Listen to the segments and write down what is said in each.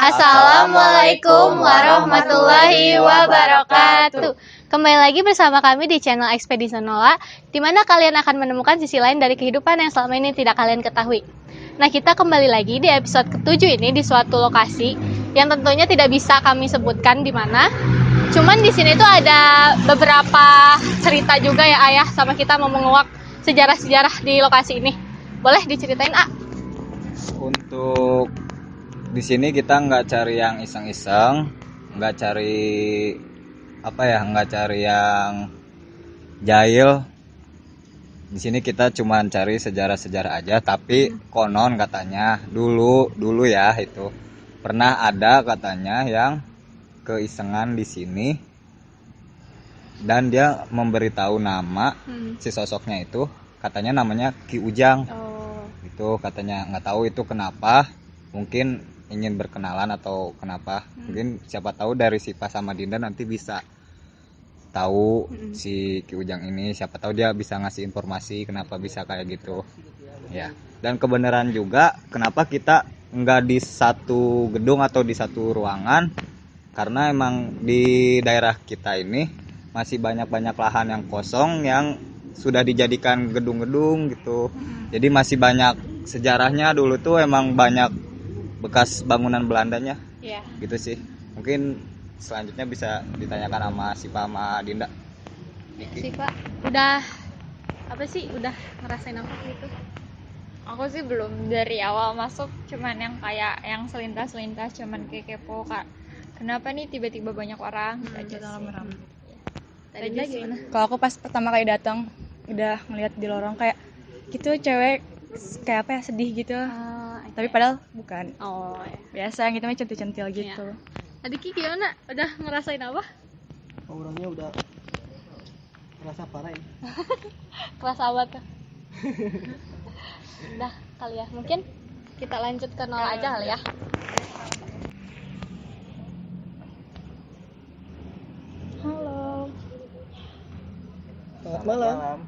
Assalamualaikum warahmatullahi wabarakatuh. Kembali lagi bersama kami di channel Ekspedisi Nola, di mana kalian akan menemukan sisi lain dari kehidupan yang selama ini tidak kalian ketahui. Nah, kita kembali lagi di episode ke-7 ini di suatu lokasi yang tentunya tidak bisa kami sebutkan di mana. Cuman di sini tuh ada beberapa cerita juga ya Ayah, sama kita mau menguak sejarah-sejarah di lokasi ini. Boleh diceritain, A? Untuk di sini kita nggak cari yang iseng-iseng, nggak cari nggak cari yang jahil. Di sini kita cuma cari sejarah-sejarah aja. Tapi konon katanya dulu ya itu pernah ada katanya yang keisengan di sini dan dia memberitahu nama si sosoknya itu, katanya namanya Ki Ujang. Itu katanya, nggak tahu itu kenapa, mungkin ingin berkenalan atau kenapa. Mungkin siapa tahu dari Sipa sama Dinda nanti bisa tahu si Ki Ujang ini, siapa tahu dia bisa ngasih informasi kenapa bisa kayak gitu ya. Dan kebenaran juga kenapa kita nggak di satu gedung atau di satu ruangan, karena emang di daerah kita ini masih banyak lahan yang kosong yang sudah dijadikan gedung-gedung gitu. Jadi masih banyak sejarahnya, dulu tuh emang banyak bekas bangunan Belandanya. Iya. Gitu sih. Mungkin selanjutnya bisa ditanyakan sama Sipa sama Dinda. Sipa, udah udah ngerasain apa gitu? Aku sih belum, dari awal masuk cuman yang kayak yang selintas cuman kayak kepo Kak. Kenapa nih tiba-tiba banyak orang gitu aja sih. Tadi gimana? Kalau aku pas pertama kali datang udah ngeliat di lorong kayak gitu, cewek kayak apa ya, sedih gitu. Okay. Tapi padahal bukan. Oh, ya. Biasa gitu mah centil-centil gitu. Adiki gimana? Udah ngerasain apa? Orangnya udah merasa parah ya. Kelas apa tuh? Udah kali ya. Mungkin kita lanjut ke nol aja kali ya. Halo. Selamat malam.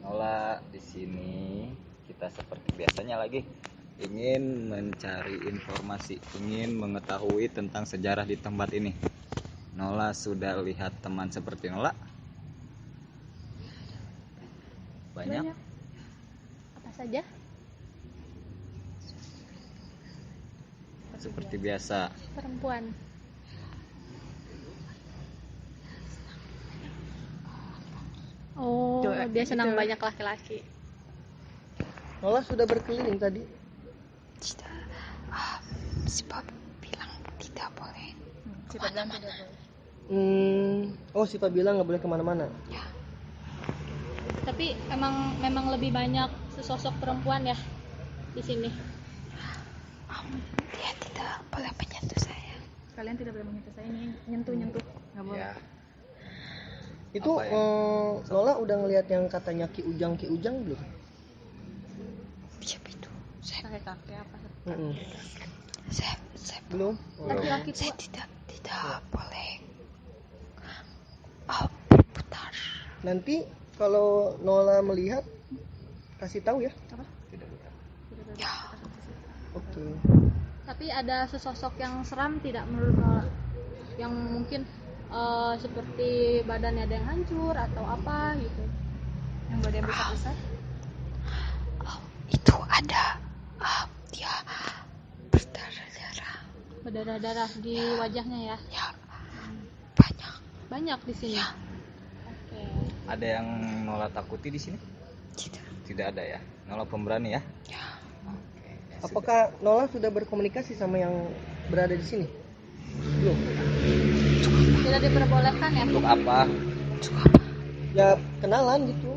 Nola, di sini kita seperti biasanya lagi ingin mencari informasi, ingin mengetahui tentang sejarah di tempat ini. Nola sudah lihat teman seperti Nola? Banyak. Apa saja? Seperti biasa. Perempuan. Oh, dia senang banyak laki-laki. Nola sudah berkeliling tadi. Sipa bilang tidak boleh. Sipa bilang tidak boleh. Oh, Sipa bilang nggak boleh kemana-mana. Tapi memang lebih banyak sesosok perempuan ya di sini. Dia tidak boleh menyentuh saya. Kalian tidak boleh menyentuh saya, ini nyentuh nggak boleh. Ya. Itu Apa ya? Nola udah ngelihat yang katanya Ki Ujang belum? Siapa itu? Kakek apa? Saya Belum. Laki-laki saya tua. tidak boleh putar. Nanti kalau Nola melihat kasih tahu ya. Tidak boleh. Ya. Oke. Tapi ada sesosok yang seram tidak menurut Nola? Yang mungkin seperti badannya ada yang hancur atau apa gitu? Yang badannya besar-besar? Itu ada dia berdarah-darah. Berdarah-darah di wajahnya ya? Ya, Banyak di sini. Ya. Oke. Ada yang Nola takuti di sini? Tidak ada ya. Nola pemberani ya? Ya. Oke. Ya Apakah Nola sudah berkomunikasi sama yang berada di sini? Belum. Tidak diperbolehkan ya? Untuk apa? Ya kenalan gitu.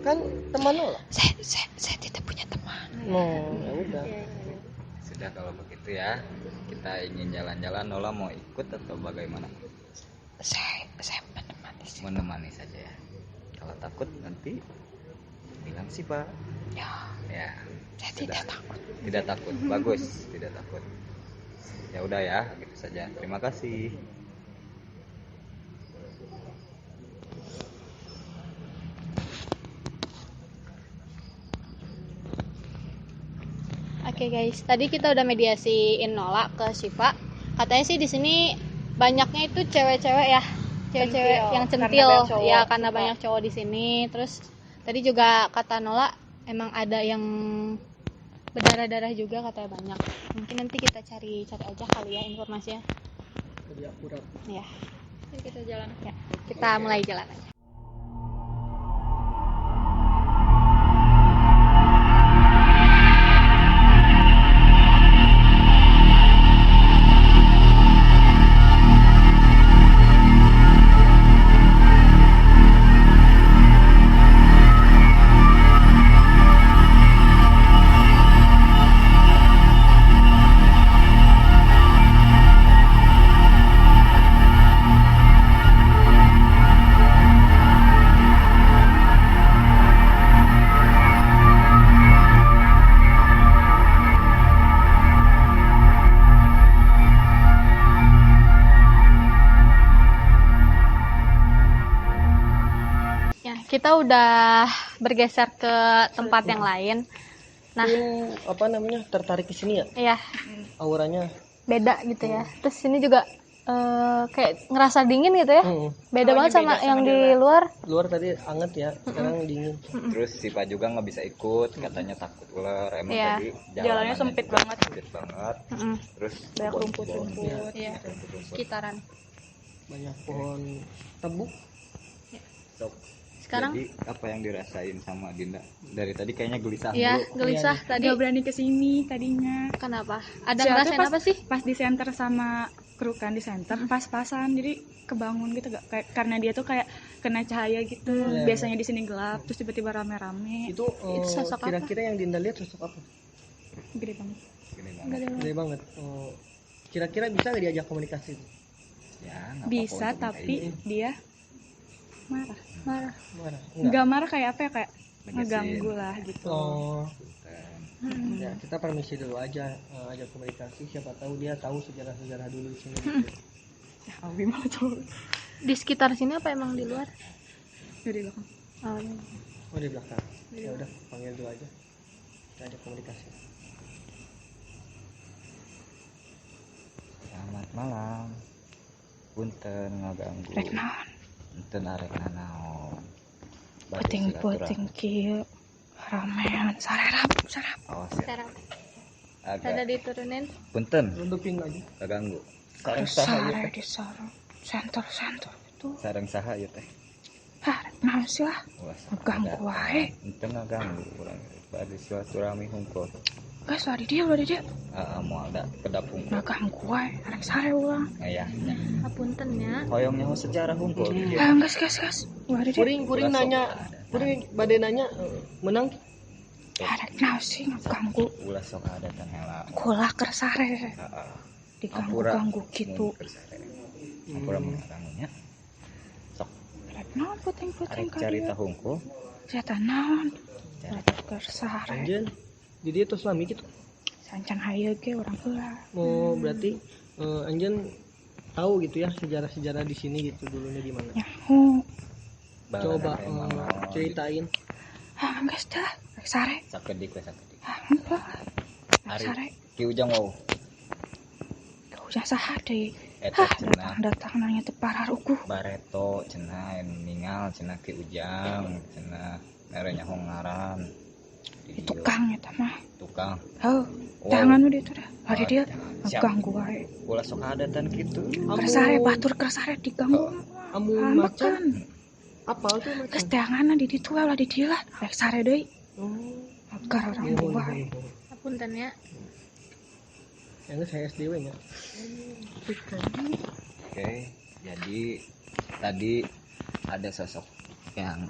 Kan teman Nola. Saya tidak punya teman. Ya udah. Sudah kalau begitu ya. Kita ingin jalan-jalan, Nola mau ikut atau bagaimana? Saya Menemani saja ya. Kalau takut nanti bilang sih Pak. Ya. saya Sudah. tidak takut. Tidak takut. Bagus, tidak takut. Ya udah ya, gitu saja. Terima kasih. Oke guys, tadi kita udah mediasiin Nola ke Syifa. Katanya sih di sini banyaknya itu cewek-cewek ya, cewek-cewek Centil, yang karena centil, banyak cowok ya karena suka. banyak cowok di sini. Terus tadi juga kata Nola emang ada yang berdarah-darah juga katanya banyak. Mungkin nanti kita cari aja kali ya informasinya. Lebih akurat. Ya, Yuk kita jalan. ya. Kita mulai jalan aja. Ya, kita udah bergeser ke tempat yang lain. Nah, Apa namanya, tertarik ke sini ya? ya Auranya. beda gitu ya. Terus ini juga kayak ngerasa dingin gitu ya. Beda banget sama yang di luar. Luar tadi anget ya, sekarang dingin. Terus Siva juga nggak bisa ikut, katanya takut ular. Emang Iya. tadi Jalannya sempit juga banget. sempit banget. Mm-mm. Terus Banyak pohon- rumput-rumput. Iya, rumput-rumput. sekitaran. Banyak pohon tebu. Sok. Sekarang Jadi apa yang dirasain sama Dinda? Dari tadi kayaknya gelisah ya dulu. gelisah tadi. Gak berani kesini tadinya. Kenapa? Ada Soalnya ngerasain pas- apa sih? Pas di center sama kru kan di center pas-pasan, jadi kebangun gitu gak kayak karena dia tuh kayak kena cahaya gitu. Iya. Biasanya di sini gelap, terus tiba-tiba rame-rame. Itu sosok apa? kira-kira yang Dinda lihat sosok apa? Gede banget. Gini banget. Gede banget. Kira-kira bisa nggak diajak komunikasi? Ya, nggak Bisa, apa-apa untuk tapi kayak dia marah. Mana? Enggak marah kayak apa ya, kayak Ngegesin. ngeganggu lah gitu. Oh, gitu. ya kita permisi dulu aja, ajak komunikasi. Siapa tahu dia tahu sejarah-sejarah dulu di sini. Gitu. Ya, Abi malah tuh. Di sekitar sini apa emang di luar? Dari belakang. Oh, Oh di belakang. Ya udah, panggil dulu aja. Kita ajak komunikasi. Selamat malam. Punten ngaganggu. Rek naon? Punten arek nanaon. Bade Puting-puting kieu. Ramean, sarap. silaturahmi. Oh, siap. sekarang Agak. ada diturunin. Punten Rundupin lagi. ngaganggu. Sareng saha ieu Sare teh? di sarang. Center itu. Sareng saha ieu teh? Hah, rek naon sih lah. Wah, Ngeganggu wae. Ente ngaganggu urang. Bade silaturahmi hungkul. Guys, udah di dia. Moal da kedapung. Ngeganggu wae, rek sare ulang. Aya. Apunten ya. Hoyong nyaho sejarah hungkul. Ah, gas. Udah di dia. Kuring nanya, kuring bade nanya, menang. Rek naon sih ngeganggu. Ulah sok ada tan hela. Kula keur sare. Heeh. Diganggu-ganggu gitu. Ampura mengganggunya. Sok Rek naon puting-puting arek ka carita dia. hungkul. Saya naon. Carita Rek keur sare. Anjen, di dia terus lami gitu. Sancan hayu ge urang heula. Oh berarti Anjen tahu gitu ya sejarah-sejarah di sini gitu dulunya gimana? Nyaho. Coba ceritain. Ah, geus dah. Rek sare. sakedik we sakedik. Ah, henteu. Rek Ari sare. Ki Ujang wow. Kau jasa deui. Eta Hah, cenah datang nanya teu parah rukuh. Bareto cenah ningal cenah Ki Ujang cenah mere nyaho ngaran. Di dieu. Tukang eta mah. Tukang. Heuh, Wow. jangan udah itu dah. Hari dia Siap. ganggu wae. Ulah sok adatan kitu. Kersare batur kersare diganggu. Amun macan Makan. apa tuh macan? Geus teanganna di ditu we ulah di dieu lah. Rek sare deui. Oh, Agar orang wae. Apunten ya. yang saya SDW nya. Oke, jadi tadi ada sosok yang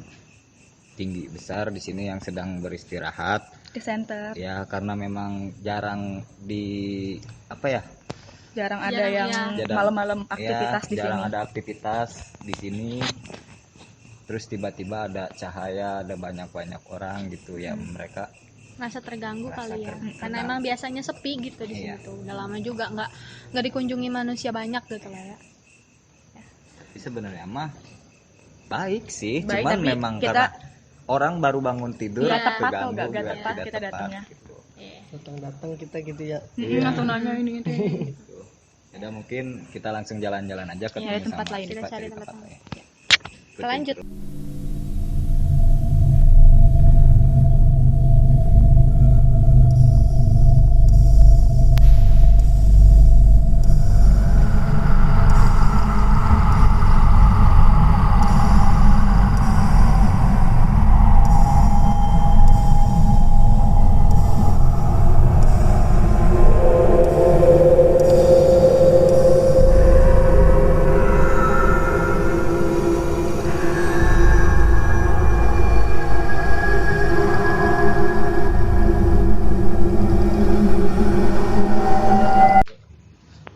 tinggi besar di sini yang sedang beristirahat. Di center. Ya karena memang jarang di apa ya? Jarang ada Jarang, yang ya. malam-malam aktivitas ya, di jarang sini. ada aktivitas di sini. Terus tiba-tiba ada cahaya, ada banyak-banyak orang gitu ya mereka. Merasa terganggu Merasa kali ya. terganggu. Karena emang biasanya sepi gitu di sini Iya. tuh. Udah lama juga nggak dikunjungi manusia banyak gitu lah ya. Tapi sebenarnya mah baik sih, Baik, cuman tapi memang kita karena orang baru bangun tidur Nggak tepat terganggu, atau nggak nggak tepat tidak kita tepat datangnya. gitu. datang kita gitu ya. Atau nanya ini itu. Udah mungkin kita langsung jalan-jalan aja ke Iya, tempat lain. Kita cari tempat lain. lain. Kita lanjut.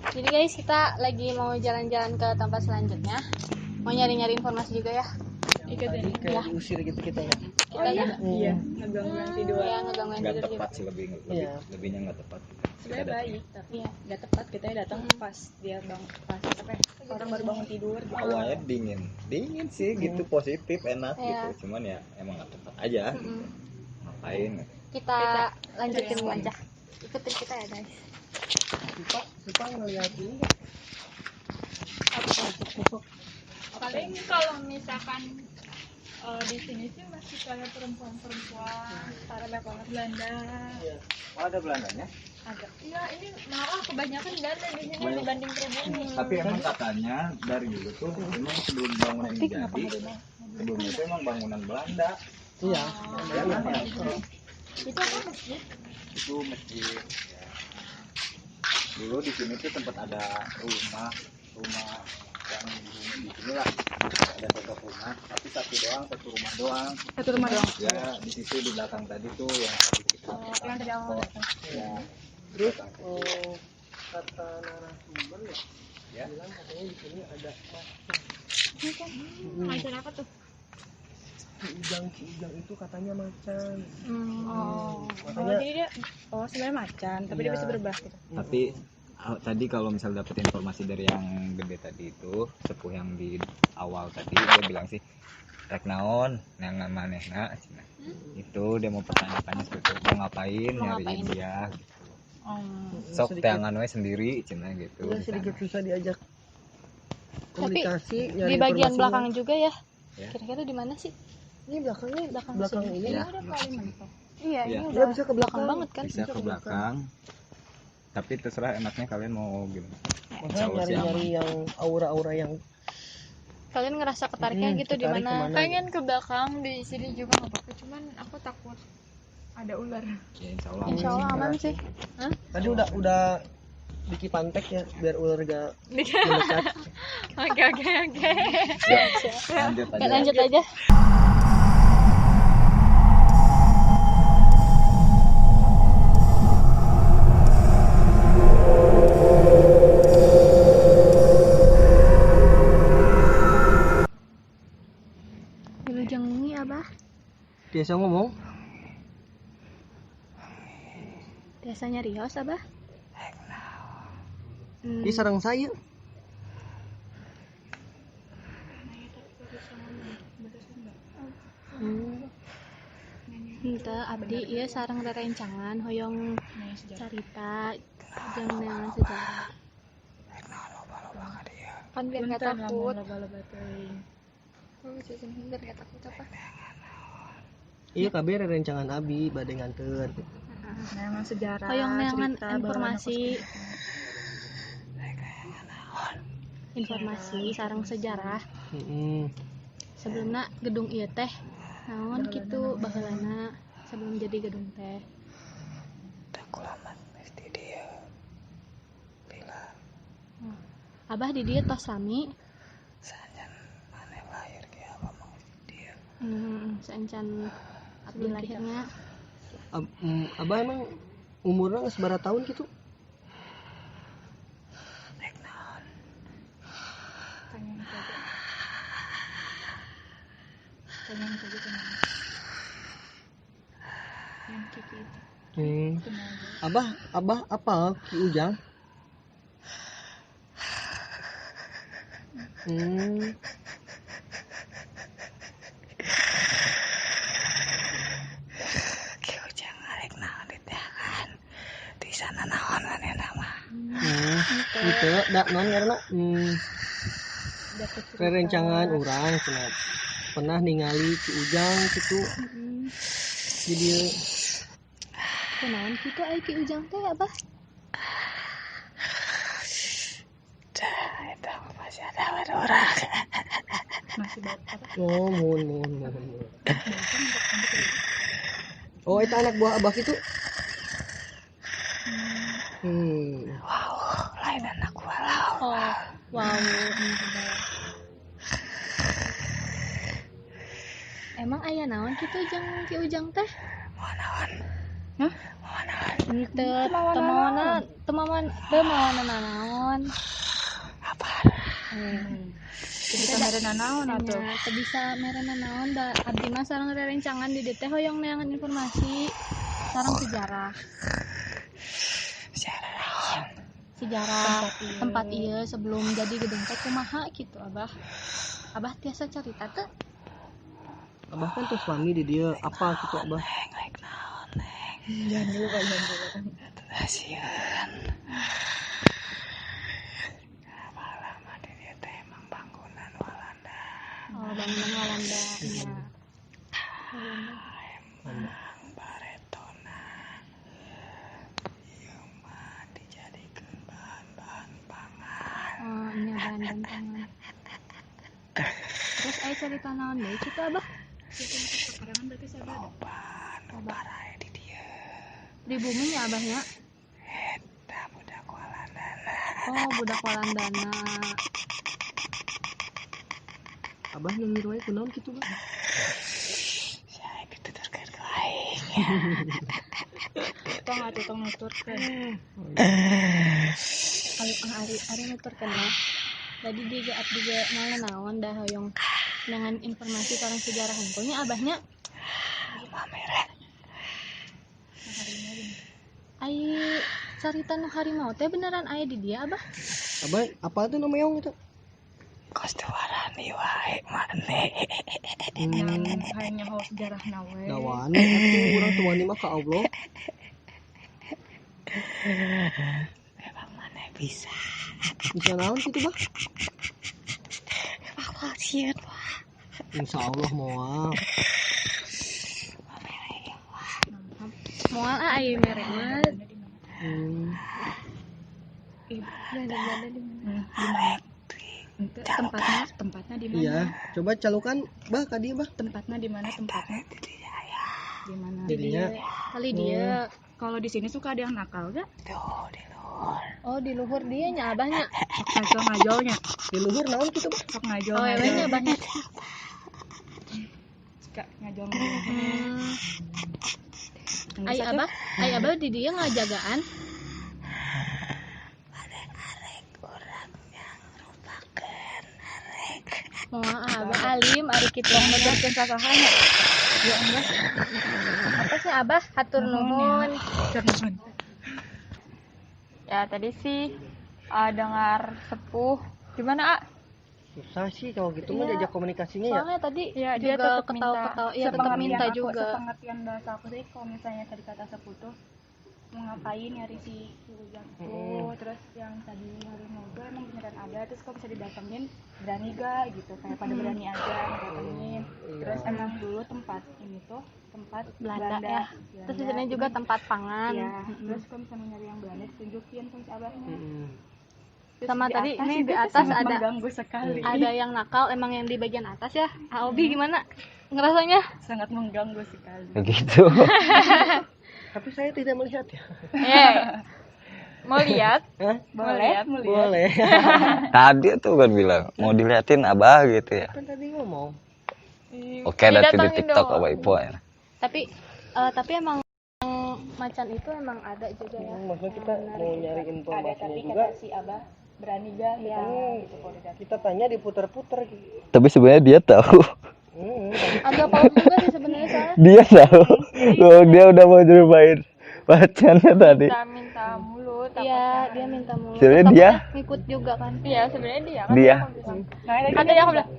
Jadi guys, kita lagi mau jalan-jalan ke tempat selanjutnya. Mau nyari-nyari informasi juga ya. Tadi kayak diusir gitu kita ya. Kita juga. Iya, ngegangguin tidur. Ya, ngegangguin Nggak tidur tepat juga. sih Iya. lebihnya nggak tepat. Sebenarnya baik, tapi Iya. nggak tepat kita datang pas dia pas apa ya, orang baru bangun tidur. Awalnya dingin sih gitu, positif enak Iya. gitu. Cuman ya emang nggak tepat aja. Mm-mm. Ngapain? Kita lanjutin aja. Ikutin kita ya guys. Suka ngeliat ini. Paling kalau misalkan di sini sih masih kayak perempuan-perempuan para banget Belanda. Oh, ada Belandanya? Agak. Iya, ini malah kebanyakan Belanda di sini Banyak. dibanding pribumi. Tapi emang katanya dari dulu tuh emang sebelum bangunan ini jadi, sebelumnya itu emang bangunan Belanda. Iya. Ya kan? Ya. Itu apa masjid? Itu masjid. Ya. Dulu di sini tuh tempat ada rumah yang di sini lah, ada satu rumah, tapi satu rumah doang. Satu rumah doang. Ya di situ di belakang tadi tuh yang tadi kita Yang tadi awal datang. ya. Terus kata narasumber Ya. bilang katanya di sini ada Macan apa tuh? si ujang itu katanya macan. Oh, Makanya jadi dia sebenarnya macan, tapi dia Iya. bisa berubah gitu. Tapi tadi kalau misal dapat informasi dari yang gede tadi itu, sepuh yang di awal tadi dia bilang sih rek naon yang manehna cenah. Itu dia mau pertanyakannya seperti itu, mau ngapain Mau nyariin ngapain? dia. Sok teangan we sendiri cenah gitu. udah di sana. sedikit susah diajak Tapi komunikasi nyari di bagian informasinya. belakang juga ya. Ya. Kira-kira di mana sih? Ini belakangnya Belakang belakang sini. ini Ya, Iya, Iya. ini dia udah bisa ke belakang belakang banget kan. bisa ke belakang. Tapi terserah enaknya kalian mau gimana. Maksudnya Insya Allah sih nyari-nyari yang aura-aura yang Kalian ngerasa ketariknya gitu di tertarik mana? kemana? Pengen ke belakang di sini juga nggak apa-apa, cuman aku takut ada ular. Ya insya Allah. Insya Allah aman sih. tadi udah Diki pantek ya biar ular gak mendekat. Oke. Ya, lanjut Ya, aja. lanjut aja. Wilujeng ini abah Biasa ngomong biasanya Rios abah. di sarang saya. Henteu abdi ieu sareng rerencangan hoyong carita jeung neangan sejarah. Kan biar nggak takut. Biar nggak takut apa? Iya kabeh rencangan abi bade nganter. Neangan sejarah, Hoyong neangan cerita, informasi. Informasi sareng sejarah. Heeh. Sebelumnya gedung ieu teh naon kitu baheulana sebelum jadi gedung teh. Abah di dieu tos sami. Saencan abdi lahirnya Abah emang umurnya nggak seberapa tahun gitu? Abah apa Ki Ujang? non karena rerencangan orang pernah ningali Ki Ujang gitu. Jadi Kunaon kitu aya Ki Ujang teh Abah? oh mohon. Oh itu anak buah abah itu. Oh, wow. Emang aya naon kitu jeung Ki Ujang teh? Temawanan naon. Bisa merena naon atuh. Nya teu bisa merena naon da abdi mah sareng rerencangan di dieu teh hoyong neangan informasi sareng sejarah tempat ieu sebelum jadi gedung teh kumaha kitu Abah tiasa carita teu? Abah kan tuh suami di dia apa gitu abah. Jangan dulu. Oh, bangunan Walanda. Ya. Oh, ini bahan pangan. Terus aya cerita naon deui kitu Abah? Di bumi ya Abahnya? Oh, budak Walandana. Abah nyengir wae kunaon gitu bang. Tong atuh tong nuturkeun. Ari nuturkeun mah. Tadi juga abdi ge naon dah hoyong dengan informasi sareng sejarah hungkulnya Abahnya. Ai carita nu harimau teh beneran aya di dia Abah? Abah apa tuh nama yang itu? Hanya haus sejarah nawe. Dawani atuh urang tuh wani mah ka Allah. Bisa naon gitu bah? Insya Allah moal. Moal aya mere mah. Tempatnya di mana? Iya, coba calukan bah ka dieu bah. Tempatnya di mana tempatnya? Di mana? Jadinya Kali dia. Kalau di sini suka ada yang nakal gak? Oh, di luhur dia nya Abahnya. Ngajol-ngajolnya. di luhur naon gitu bah? Sok ngajol. Oh, nya Abahnya. Suka ngajol. Ai Abah di dia ngajagaan. Moal Abah alim ari kitu nuturkeun sasahannya. Ya Allah. Apa sih Abah? Hatur nuhun. Ya tadi sih dengar sepuh gimana Susah sih kalau gitu mah diajak komunikasinya ya. Soalnya tadi ya dia juga tetap ketawa-ketawa, minta iya tetap minta juga. Sepengertian bahasa aku sih kalau misalnya tadi kata sepuh tuh mau ngapain nyari si Ujang tuh, terus yang tadi hari moga emang beneran ada, terus kalau bisa didatengin berani gak gitu, kayak pada berani aja datengin. Terus emang dulu tempat ini tuh tempat Belanda ya. Terus di sini juga tempat pangan. ya. Terus kalau misalnya nyari yang Belanda ditunjukin sama si abahnya. Terus Sama tadi ini itu di atas sangat ada mengganggu sekali. ada yang nakal emang yang di bagian atas ya. Aobi gimana ngerasanya? Sangat mengganggu sekali. Begitu. Tapi saya tidak melihat ya. mau lihat Hah? boleh Boleh. Tadi tuh kan bilang mau diliatin Abah gitu ya. Kan tadi ngomong. Oke, nanti di Didatangin TikTok dong. apa ipo ya. Tapi emang macan itu emang ada juga ya. Maksudnya kita mau nyari Ada informasinya tapi juga. kata si abah berani gak ya. Gitu kalau didatengin. Kita tanya diputer-puter gitu. Tapi sebenarnya dia tahu. Agak paus juga sih sebenarnya soalnya. Dia tahu. Oh, dia udah mau nyerupain pacarnya tadi. minta mulu Iya, dia minta mulu. Sebenarnya Terus dia- takutnya ngikut juga kan. iya sebenarnya dia kan Dia. kan tadi aku bilang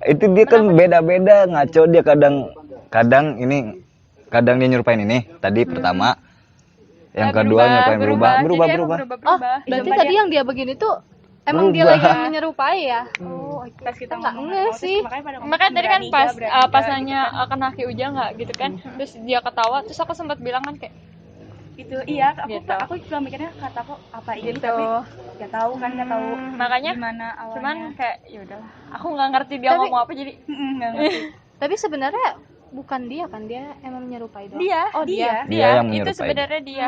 Itu dia kan beda-beda ngaco dia kadang ini kadang dia nyerupain ini tadi pertama Yang kedua nyobain berubah. Jadi emang Oh, berubah. berarti tadi yang dia begini tuh emang dia Berubah. lagi menyerupai ya? Oh, oke. Pas kita Nggak ngomong nge harimau, sih. terus makanya pada ngomong, Makanya tadi kan berani pas nggak, berani nggak, pas gitu nanya kan. kena Ki Ujang nggak gitu kan, terus dia ketawa, terus aku sempat bilang kan kayak Itu iya, Gitu. aku juga mikirnya kata aku apa ini, gitu. tapi nggak tahu kan, nggak tahu Makanya gimana awalnya. cuman kayak ya udahlah, aku nggak ngerti dia Tapi- ngomong apa jadi Nggak ngerti. Tapi sebenarnya bukan dia kan, dia emang menyerupai doang. Dia, Oh, dia. Dia yang itu menyerupai. sebenarnya dia.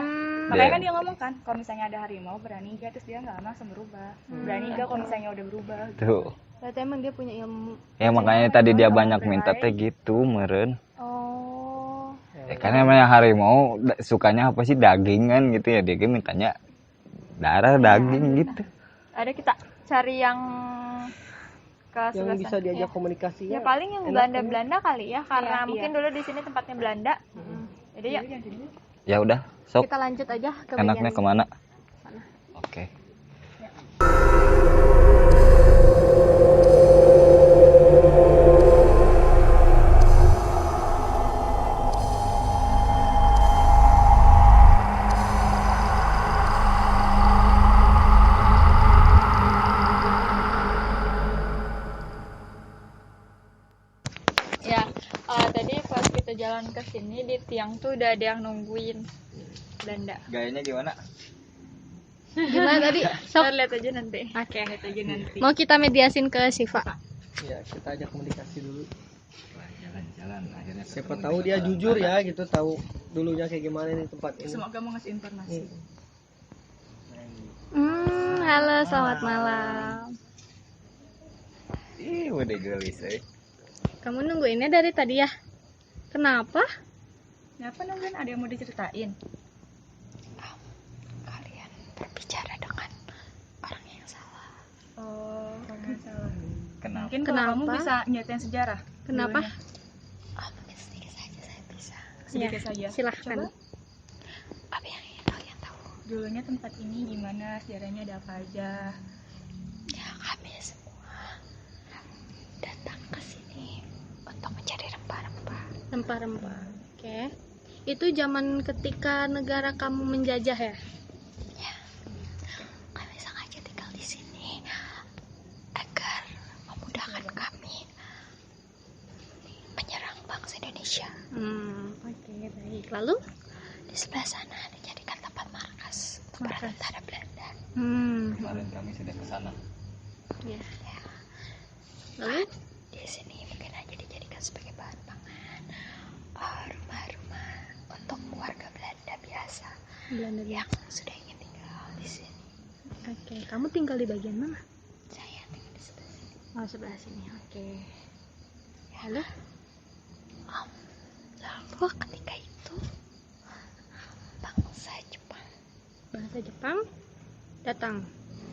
Makanya Dia. kan dia ngomong kan, kalau misalnya ada harimau berani nggak, terus dia nggak langsung berubah. Berani nggak kalau misalnya udah berubah. Tuh. Berarti emang dia punya ilmu. Ya makanya tadi dia banyak minta teh gitu meren. Oh. Ya, karena namanya harimau sukanya apa sih, dagingan gitu ya, dia mintanya darah daging gitu. Ada kita cari yang ke Yang sebelah bisa sana. diajak komunikasinya. Ya paling yang enak Belanda-Belanda kali ya, karena Iya, mungkin dulu di sini tempatnya Belanda. Jadi ya Ya udah, sok Kita lanjut aja ke enaknya bagian kemana? Oke. ya tadi pas kita jalan ke sini di tiang tuh udah ada yang nungguin Belanda. Gayanya gimana? Gimana tadi? Sok. Ntar lihat aja nanti. Oke. lihat aja nanti. Mau kita mediasin ke Siva. Ya, kita ajak komunikasi dulu. Jalan-jalan akhirnya. Siapa tahu dia jujur ya gitu, tahu dulunya kayak gimana nih tempat ini. Semoga mau ngasih informasi. Halo, selamat malam. Ih, udah gelis Kamu nungguinnya dari tadi ya? Kenapa? Kenapa nungguin, ada yang mau diceritain? Kalian berbicara dengan orang yang salah. Oh, kamu salah. Kenapa? Mungkin kalau kamu Kenapa? bisa nyatain sejarah. Kenapa? dulunya. Mungkin sedikit saja saya bisa. Sedikit saja. Silahkan. Coba. Apa yang ingin kalian tahu? Dulunya tempat ini gimana, sejarahnya ada apa aja. Ya, kami semua datang ke sini untuk mencari rempah-rempah. Rempah-rempah. Oke. Itu zaman ketika negara kamu menjajah ya? Ya. Kami sengaja tinggal di sini agar memudahkan kami menyerang bangsa Indonesia. Oke, baik. Lalu di sebelah sana dijadikan tempat markas tentara Belanda. Kemarin kami sudah ke sana. Ya. Lalu di sini mungkin aja dijadikan sebagai bahan pangan, rumah-rumah untuk warga Belanda biasa. Belanda yang sudah ingin tinggal di sini. Oke, kamu tinggal di bagian mana? Saya tinggal di sebelah sini. Oh, sebelah sini. Oke. Lalu? Lalu ketika itu bangsa Jepang datang.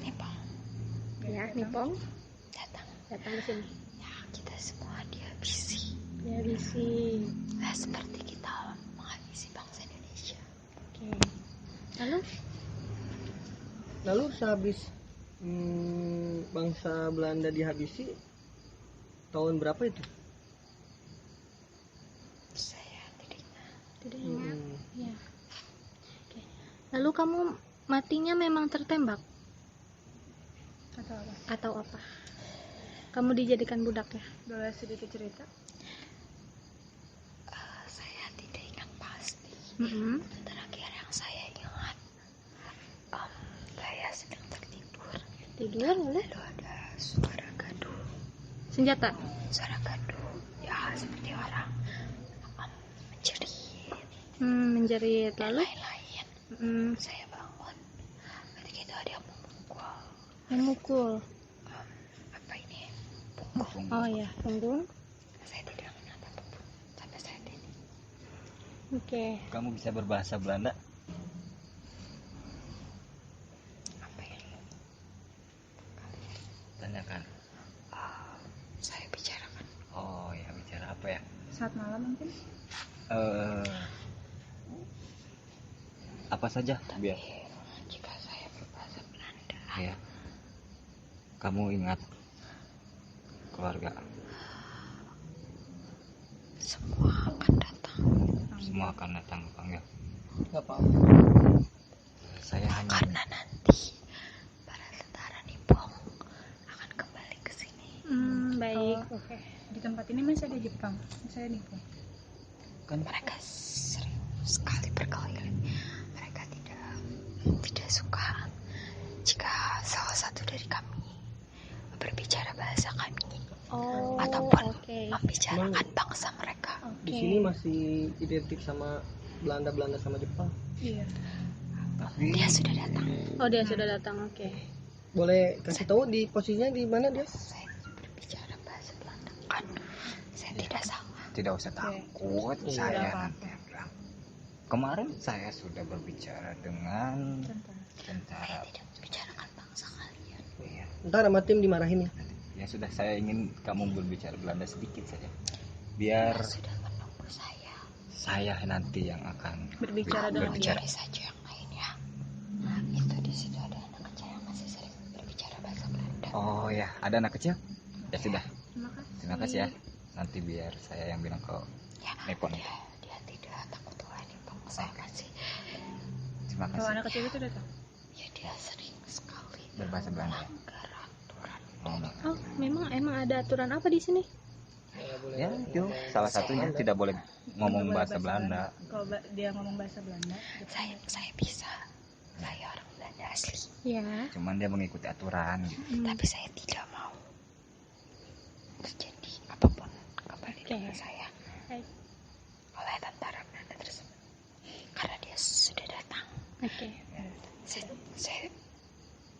Nippon. Ya, Nippon datang ke sini. Ya, kita semua dihabisi. Nah, seperti kita menghabisi bangsa Indonesia. Oke. Lalu sehabis bangsa Belanda dihabisi tahun berapa itu? Saya tidak ingat. Hmm. Ya. Oke. Lalu kamu matinya memang tertembak atau apa? Kamu dijadikan budak ya? Boleh sedikit cerita? Saya tidak ingat pasti. Terakhir yang saya ingat, saya sedang tertidur. Lalu ada suara gaduh. Senjata? Suara gaduh. Ya, seperti orang menjerit. Menjerit. Lalu? Lain-lain. Saya bangun. Ketika itu ada yang memukul. Apa ini? Punggung. Oh ya, punggung. Saya tidak ingat apapun sampai saat ini. Oke. Kamu bisa berbahasa Belanda? Apa ini? Tanyakan. Saya bicarakan. Oh ya, bicara apa ya? Saat malam mungkin? Apa saja biar Jika saya berbahasa Belanda, ya. Kamu ingat keluarga, semua akan datang. semua akan datang panggil. Nggak apa-apa. Saya hanya Karena nanti para tentara Nippon akan kembali ke sini. Baik. Oke. Di tempat ini masih ada Jepang, masih ada Nippon. kan Mereka sering sekali berkeliling. Mereka tidak suka jika salah satu dari kami berbicara bahasa kami Oh, ataupun oke. membicarakan bangsa mereka. Di sini masih identik sama Belanda sama Jepang. Iya. Dia sudah datang. Oh, dia sudah datang. Oke. Boleh kasih tahu di posisinya di mana dia? Saya berbicara bahasa Belanda kan. Saya tidak salah. tidak usah takut, saya nanti yang bilang. Kemarin saya sudah berbicara dengan tentara. Tidak membicarakan bangsa kalian. Iya. Ntar sama tim dimarahin ya. Ya sudah, saya ingin kamu berbicara Belanda sedikit saja. Biar Sudah menunggu saya. saya nanti yang akan Berbicara dengan dia. Cari saja yang lainnya. Itu di situ ada anak kecil yang masih sering berbicara bahasa Belanda. Oh ya, ada anak kecil? Ya sudah. Terima kasih ya. Nanti biar saya yang bilang ke Ya, Nippon. dia tidak takut oleh Nippon. Saya kasih. Terima Kalau kasih. anak kecil itu datang. Ya dia sering sekali Berbahasa Belanda. melanggar aturan. Oh, Oh, emang ada aturan apa di sini? ya itu salah satunya tidak boleh ngomong bahasa Belanda. Kalau dia ngomong bahasa Belanda, Saya bisa. Saya orang Belanda asli. Ya. Cuman dia mengikuti aturan gitu. Tapi saya tidak mau terjadi apapun kembali dengan saya Baik. oleh tentara Belanda tersebut. Karena dia sudah datang. Oke.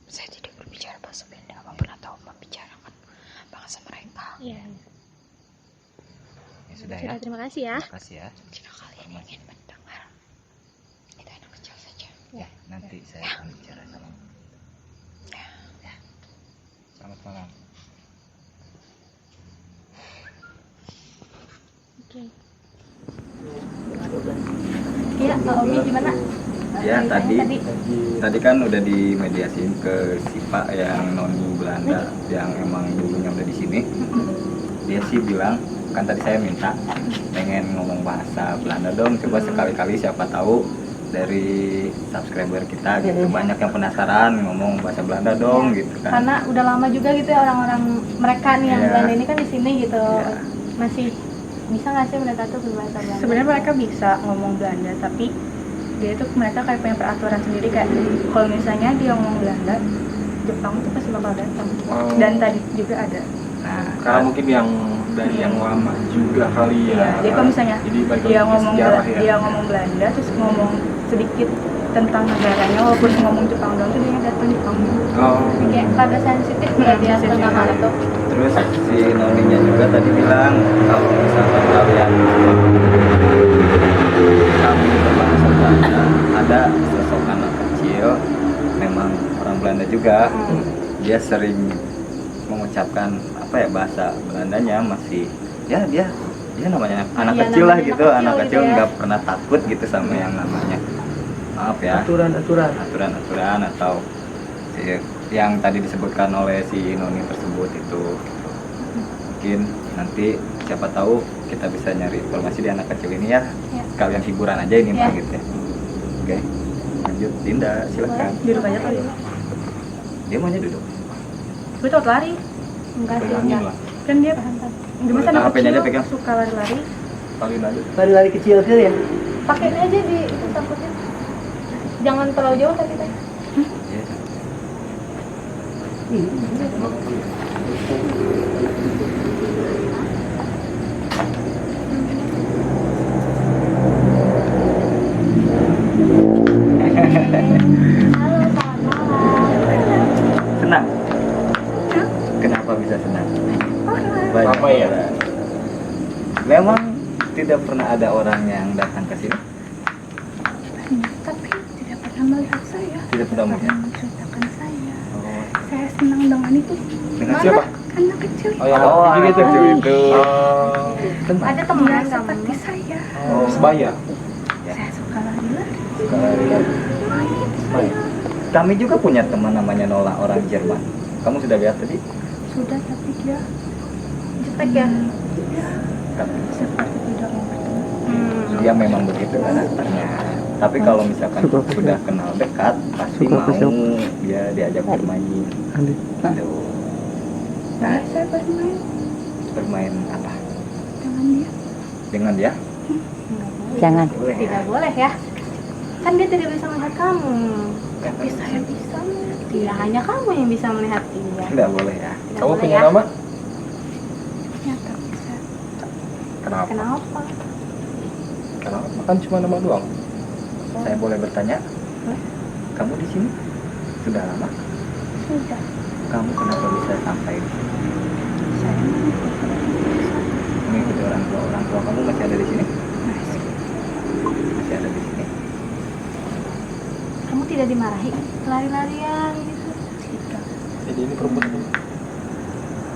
Saya tidak berbicara bahasa Belanda apapun atau membicarakan bangsa mereka. Iya. Ya sudah ya. Sudah, terima kasih ya. Terima kasih ya. Jika kalian ingin mendengar, itu anak kecil saja. Ya, nanti saya akan bicara sama. Ya. Selamat malam. Oke. Iya, Pak Omi gimana? Ya, tadi kan udah dimediasiin ke si Pak yang noni Belanda yang emang dulunya udah di sini. Dia sih bilang, kan tadi saya minta pengen ngomong bahasa Belanda dong, coba sekali-kali siapa tahu dari subscriber kita gitu banyak yang penasaran ngomong bahasa Belanda dong gitu kan. Karena udah lama juga gitu ya orang-orang mereka nih yang Iya. Belanda ini kan di sini gitu. Iya. Masih bisa nggak sih mereka tuh berbahasa Belanda? sebenarnya mereka bisa ngomong Belanda, tapi mereka kayak punya peraturan sendiri, kayak kalau misalnya dia ngomong Belanda, Jepang tuh pasti bakal datang. Dan tadi juga ada. Nah, Karena mungkin yang dari yang lama juga kali ya. Iya, jadi kalau misalnya Jadi balik dia lagi ke ngomong sejarah ya. dia ngomong Belanda terus ngomong sedikit tentang negaranya, walaupun ngomong Jepang doang tuh dia datang Jepang. Oh, Kayak rada sensitif berarti ya tentang hal itu. terus si noninya juga tadi bilang kalau misalkan kalian kami berbahasa Belanda, ada sosok anak kecil memang orang Belanda juga, dia sering mengucapkan apa ya bahasa Belandanya masih ya dia namanya anak Iya, kecil lah namanya gitu, anak anak kecil kecil gitu ya. nggak pernah takut gitu sama yang namanya maaf ya aturan atau yang tadi disebutkan oleh si noni tersebut itu gitu. Mungkin nanti siapa tahu kita bisa nyari informasi di anak kecil ini ya, Ya. sekalian hiburan aja ini Ya. Pak, gitu ya. Oke, lanjut Dinda, silakan. Duduk aja kali. Dia maunya duduk. Gue takut lari. Enggak sih, pegangin enggak. lah. Kan dia gimana Nah, anak HP-nya aja kecil pegang. suka lari-lari. paling aja. Lari-lari kecil ya. Pakai ini aja di itu sangkutin. Jangan terlalu jauh tapi teh. Ya. Halo, selamat malam. Senang. Kenapa bisa senang? Banyak Apa ya? orang. Memang tidak pernah ada orang yang datang ke sini. Tapi tidak pernah melihat saya. Tidak pernah melihat. Menceritakan saya. Oh, Saya senang dengan itu. dengan siapa? Anak kecil. Oh, yang Oh, anak anak kecil kecil itu. itu. Oh, Ada teman Dia kamu. seperti saya. oh, sebaya. Saya suka lari-lari. Baik. Kami juga punya teman namanya Nola, orang Jerman. Kamu sudah lihat tadi? Sudah, tapi dia Jutek ya? Kan seperti tidak mau bertemu. dia memang begitu karakternya. Tapi kalau misalkan sudah kenal dekat, pasti mau dia diajak bermain. Aduh. Nah, Saya bermain bermain apa? dengan dia. Dengan dia? Jangan. Boleh. Tidak boleh ya. Kan dia tidak bisa melihat kamu. Tapi saya bisa melihat dia. Tidak hanya kamu yang bisa melihat dia. Tidak boleh ya. Tidak Kamu boleh punya ya. nama? Ya, tapi saya Kenapa? Kenapa? Kenapa? Kan cuma nama doang. Saya boleh bertanya? Kamu di sini sudah lama? sudah. Kamu kenapa bisa sampai di sini? Saya Mengikuti orang tua kamu masih ada di sini? masih. Masih ada di sini. Kamu tidak dimarahi? Lari-larian gitu. Tidak. Jadi ini perempuan.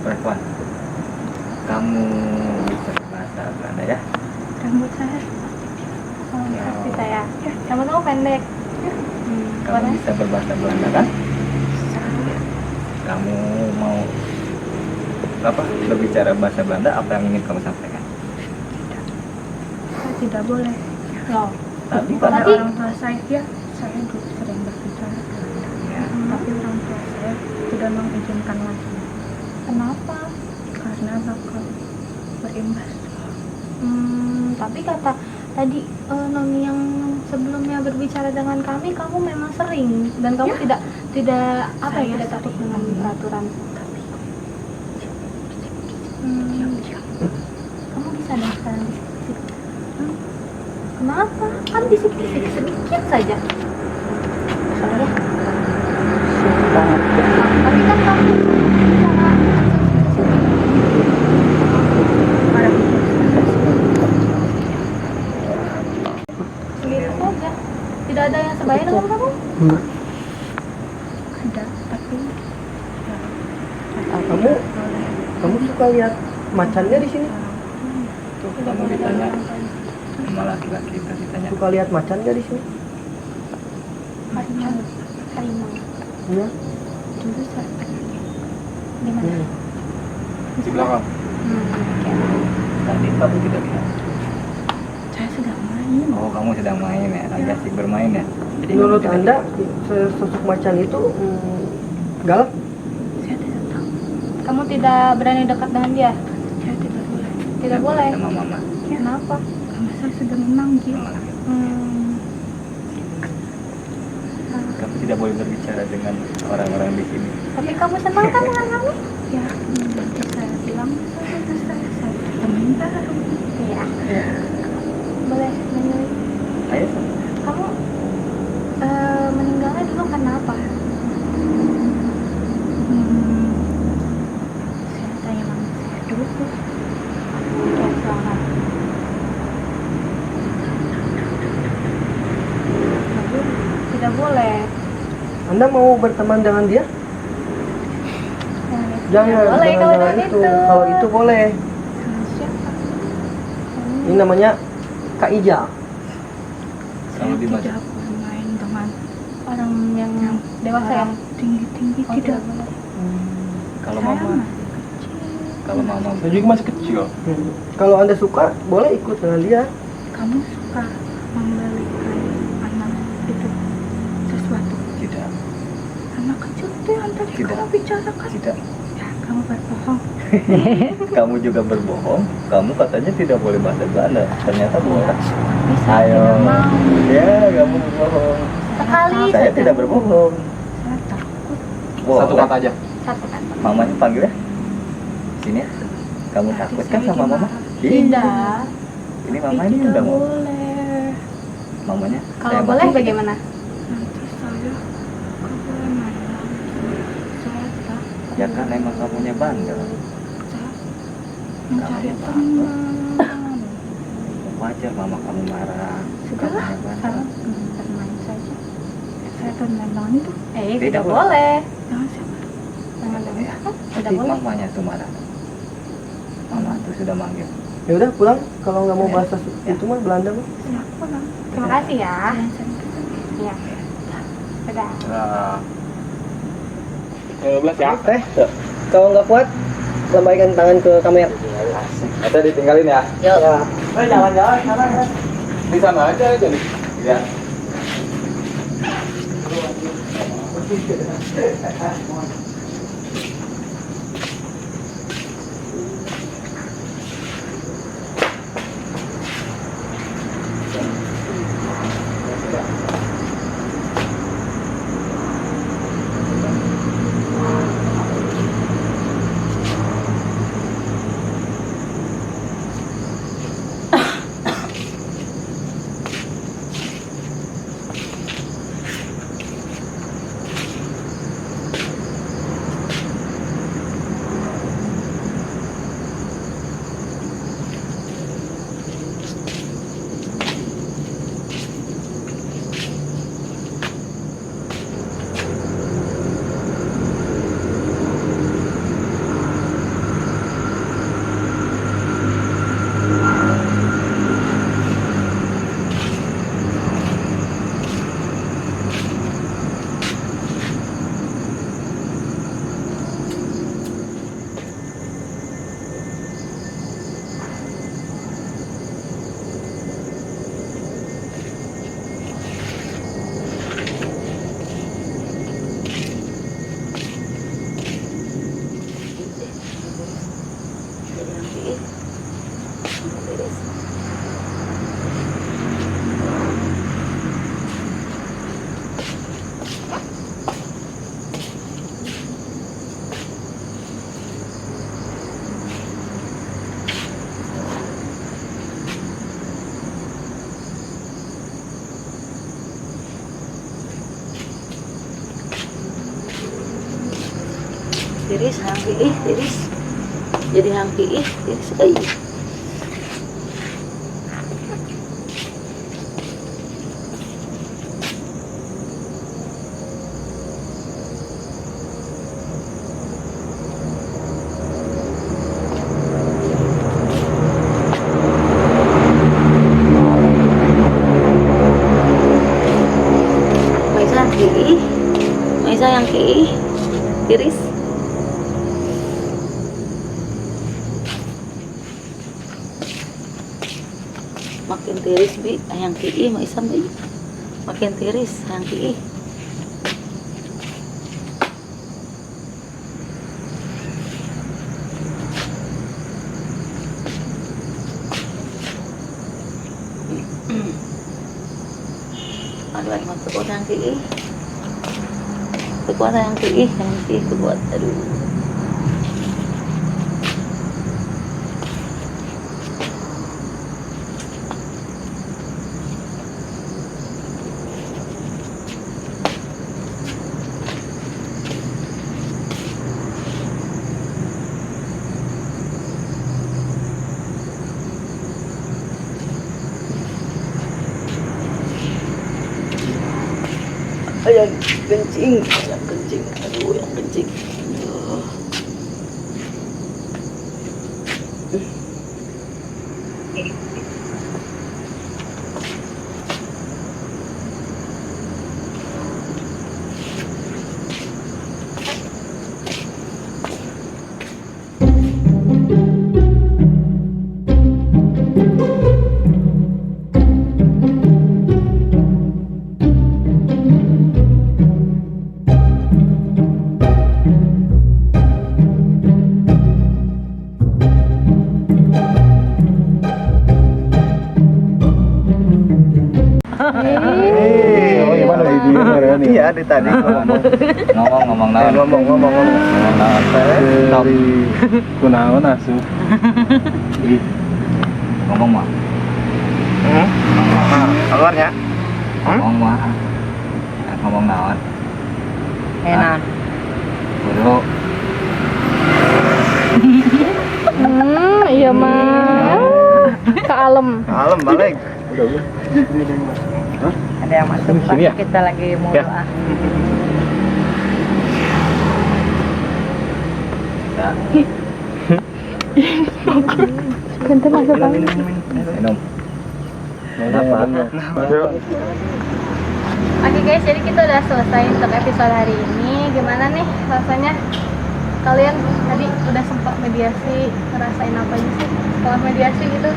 Perempuan. Kamu bisa bahasa Belanda ya? Rambut saya Oh, pasti saya. Kamu tahu pendek. Kamu Boleh. bisa berbahasa Belanda kan? Kamu mau apa berbicara bahasa Belanda, apa yang ingin kamu sampaikan? saya tidak boleh. Loh, Tapi Karena Tapi- orang tua saya dulu sering berbicara Belanda. ya, Tapi orang tua saya tidak mengizinkan lagi kenapa? karena bakal berimbas. Tapi kata tadi Nomi yang sebelumnya berbicara dengan kami, kamu memang sering dan kamu tidak apa ya, Saya tidak takut sering. dengan peraturan. Kamu bisa dong sekarang bisik-bisik. Kenapa? Kan bisik-bisik sedikit saja. Sorry ya. Tapi kan kamu bicara sendiri saja. Tidak ada yang sebaya dengan kamu? Ada, tapi Kamu suka lihat macannya di sini? tuh kamu ditanya sama laki-laki itu ditanya. Suka lihat macannya di sini? Harimau. Harimau. Iya. dulu saya pernah lihat. Di mana? Di belakang. Tadi kamu tidak lihat. Saya sedang main. Oh, kamu sedang main ya, lagi asik bermain ya. Jadi Menurut kamu tidak Anda sosok macan itu galak? Saya tidak tahu. Kamu tidak berani dekat dengan dia? Saya tidak boleh. Tidak boleh. sama mama. Kenapa? Karena saya sudah memanggil. Sama laki. Hmm, Kamu tidak boleh berbicara dengan orang-orang di sini. tapi kamu senang kan dengan kami? Ya, nanti saya bilang sama saya teman baru. Iya. Boleh nanya. Ayo. Kamu meninggalnya dulu karena apa? Saya tanya mama saya dulu. Ya, selamat. Tidak boleh. Anda mau berteman dengan dia? Jangan, boleh jangan kalau dengan dengan itu. itu. Kalau itu boleh. Sama siapa? Ini namanya Kak Ijal. Kalau di Saya masjid. tidak bermain dengan Orang yang dewasa ya? orang tinggi-tinggi Oh, tidak. boleh. Kalau Saya mama, masih kecil. kalau mama Saya juga masih kecil. Kalau Anda suka, boleh ikut dengan dia. Kamu suka membelikan anak itu sesuatu. tidak, Anak kecil itu yang tadi Tidak. kamu bicarakan. tidak. Ya, kamu berbohong. Kamu juga berbohong. Kamu katanya tidak boleh bahasa Belanda. Ternyata boleh. Tapi saya Ayo. tidak mau. Ya, kamu berbohong. Sekali Saya saja. tidak berbohong. Saya takut. Satu Boleh. kata aja. Satu kata. Mamanya panggil ya. Sini ya. Kamu Nanti takut saya kan sama mama? dimarah. Ih, Tidak. Ini Tapi mamanya tidak udah mau. boleh. Mamanya. Kalau saya boleh masuk. bagaimana? Nanti saya kau boleh main lagi. Saya takut. Ya kan emang kamunya bandel. Saya mencari Kamu teman. Wajar mama kamu marah. Sudahlah, Kamunya bandel. saya bermain saja. Saya bermain dengan itu. Tidak Tidak boleh. Jangan siapa? Jangan Boleh ya. Tidak boleh. Mamanya tuh marah. Mama tuh sudah manggil. Ya udah pulang. Kalau nggak mau Ya. bahasa itu mah Belanda mah. Saya pulang. Terima kasih ya. Jangan sering-sering. Iya. Dadah. Nah. 12 ya. Kalau nggak kuat, lambaikan tangan ke kamera. Kita ditinggalin ya. Ya. Jalan-jalan sana ya. Di sana aja nih. Ya. Tiris hang piih tiris jadi hang piih tiris euy. Maisa hang piih, Maisa yang piih tiris. Makin tiris bi hayang kiih Maisa bi makin tiris hayang kiih. Aduh aing mah teu kuat hayang kiih, teu kuat hayang kiih teu kuat, aduh. Yang kencing, aduh yang kencing. Aduh. Oh, gimana ini? Iya, di tadi ngomong naon. ngomong dari kunaon asup. Ngomong mah. Keluarnya. Ngomong mah. Ngomong naon. Enak. Kudu Iya mah. Kealem. Alam balik. Ada yang masuk pas Sini ya? kita lagi mau Ya. doa. Ganti masuk kami. minum. Oke guys, jadi kita udah selesai untuk episode hari ini. Gimana nih rasanya? Kalian tadi udah sempat mediasi, ngerasain apa aja sih setelah mediasi gitu?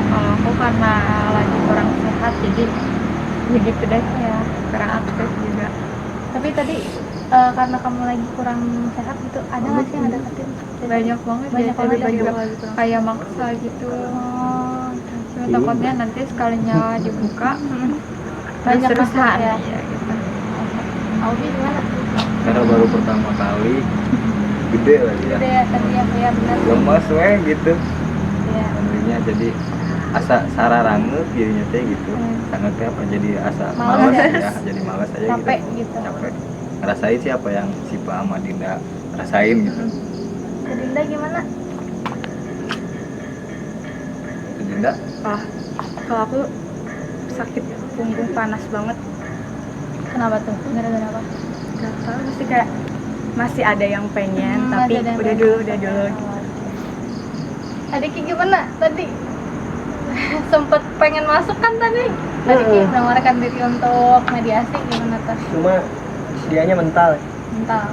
Kalau aku karena lagi kurang sehat jadi ya gitu deh ya, kurang aktif juga. Tapi tadi karena kamu lagi kurang sehat gitu, ada nggak sih yang ada deketin? banyak banget Banyak ya, banget tiba-tiba yang gitu. kayak maksa gitu. Oh, Cuma takutnya nanti sekalinya dibuka banyak terus-terusan masuk ya. ya gitu. Aubi gimana? Karena baru pertama kali gede lagi ya. Gede ya tadi ya benar. Lemas we gitu. Ya. Sebenarnya jadi asa sararangeuk dirinya teh gitu. Sangat apa jadi asa Malas malas ya? ya, jadi malas aja Capek gitu. gitu. Capek. Ngerasain sih apa yang si Pak Amadinda rasain gitu. Dinda gimana? Dinda Ah, kalau aku sakit punggung panas banget. Kenapa tuh? Gara-gara apa? Gak tahu, mesti kayak masih ada yang pengen, tapi Masih ada yang udah pengen. dulu, udah dulu. Adik Ki gimana tadi? Sempet pengen masuk kan tadi? Adik Ki menawarkan diri untuk mediasi gimana tuh? Cuma dianya mental. Mental.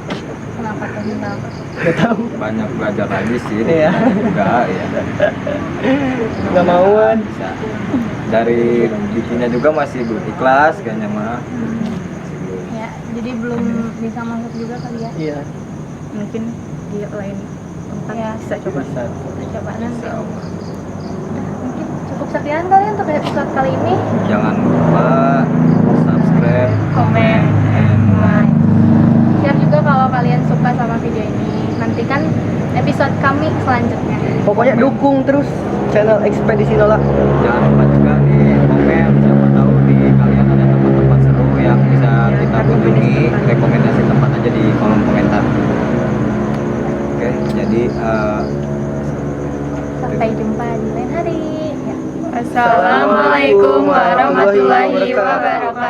Kenapa tuh mental? Gak tahu. banyak belajar lagi sih Iya. juga ya. Gak mauan. Bisa. Dari bikinnya juga masih belum ikhlas kayaknya mah. Masih belum. Ya, jadi belum bisa masuk juga kali ya. Iya. Mungkin di lain tempat Ya. bisa coba. Bisa. Coba nanti. Insya Allah. Mungkin cukup sekian kali untuk episode kali ini. Jangan lupa subscribe, Komen, and like. Share juga kalau kalian suka sama video ini. Nantikan episode kami selanjutnya. Pokoknya dukung terus channel Ekspedisi Nolak. jangan lupa juga nih komen, siapa tahu di kalian ada tempat-tempat seru yang bisa kita kunjungi. Rekomendasi tempat aja di kolom komentar. Oke, jadi Sampai jumpa di lain hari. Ya. Assalamualaikum warahmatullahi wabarakatuh.